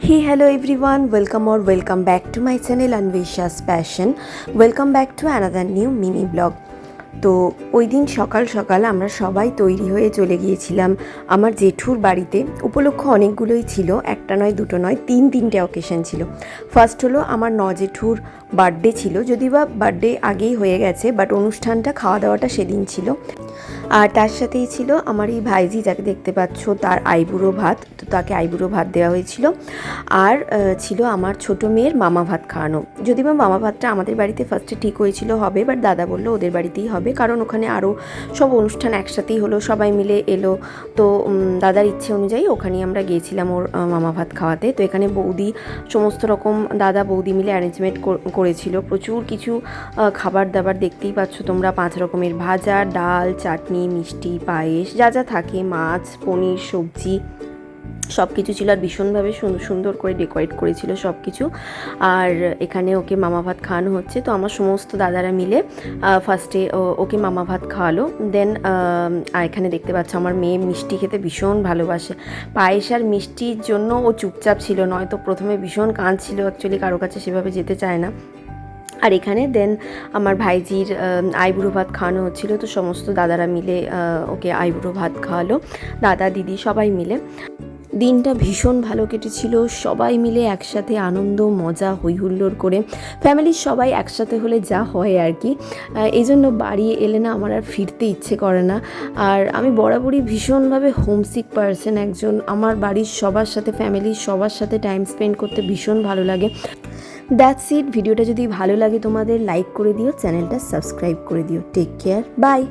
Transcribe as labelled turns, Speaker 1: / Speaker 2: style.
Speaker 1: Hey, hello everyone, welcome back to my channel Anvisha's Passion. Welcome back to another new mini blog. তো ওই দিন সকাল সকাল আমরা সবাই তৈরি হয়ে চলে গিয়েছিলাম আমার জেঠুর বাড়িতে। উপলক্ষ অনেকগুলোই ছিল, একটা নয় দুটো নয়, তিনটে অকেশন ছিল। ফার্স্ট হলো আমার জেঠুর বার্থডে ছিল, যদি বা বার্থডে আগেই হয়ে গেছে, বাট অনুষ্ঠানটা খাওয়া দাওয়াটা সেদিন ছিল। আর তার সাথেই ছিল আমার এই ভাইজি, যাকে দেখতে পাচ্ছ, তার আইবুড়ো ভাত, তো তাকে আইবুড়ো ভাত দেওয়া হয়েছিল। আর ছিল আমার ছোটো মেয়ের মামা ভাত খাওয়ানো। যদি বা মামা ভাতটা আমাদের বাড়িতে ফার্স্টে ঠিক হয়েছিল হবে, বাট দাদা বললো ওদের বাড়িতেই হবে, কারণ ওখানে আরও সব অনুষ্ঠান একসাথেই হলো, সবাই মিলে এলো। তো দাদার ইচ্ছে অনুযায়ী ওখানেই আমরা গিয়েছিলাম ওর মামা ভাত খাওয়াতে। তো এখানে বৌদি সমস্ত রকম দাদা বৌদি মিলে অ্যারেঞ্জমেন্ট করেছিল, প্রচুর কিছু খাবার দাবার দেখতেই পাচ্ছ তোমরা, 5 রকমের ভাজা, ডাল, চাটনি, মিষ্টি, পায়েস, যা যা থাকে, মাছ, পনির, সবজি, সব কিছু ছিল। আর ভীষণভাবে সুন্দর সুন্দর করে ডেকোরেট করেছিল সব কিছু। আর এখানে ওকে মামা ভাত খাওয়ানো হচ্ছে। তো আমার সমস্ত দাদারা মিলে ফার্স্টে ওকে মামা ভাত খাওয়ালো। দেন আর এখানে দেখতে পাচ্ছ আমার মেয়ে মিষ্টি খেতে ভীষণ ভালোবাসে। পায়েস আর মিষ্টির জন্য ও চুপচাপ ছিল, নয়তো প্রথমে ভীষণ কাঁদছিল, অ্যাকচুয়ালি কারো কাছে সেভাবে যেতে চায় না। আর এখানে দেন আমার ভাইজির আইবুড়ো ভাত খাওয়ানো হচ্ছিলো। তো সমস্ত দাদারা মিলে ওকে আইবুড়ো ভাত খাওয়ালো, দাদা দিদি সবাই মিলে। দিনটা ভীষণ ভালো কেটেছিল, সবাই মিলে একসাথে আনন্দ মজা হইহুল্লোড় করে, ফ্যামিলির সবাই একসাথে হলে যা হয় আর কি। এই জন্য বাড়ি এলে না আমার আর ফিরতে ইচ্ছে করে না। আর আমি বরাবরই ভীষণভাবে হোমসিক পারসন একজন। আমার বাড়ির সবার সাথে, ফ্যামিলির সবার সাথে টাইম স্পেন্ড করতে ভীষণ ভালো লাগে। That's it. ভিডিওটা যদি ভালো লাগে তোমাদের, লাইক করে দিও, চ্যানেলটা সাবস্ক্রাইব করে দিও। Take care, by.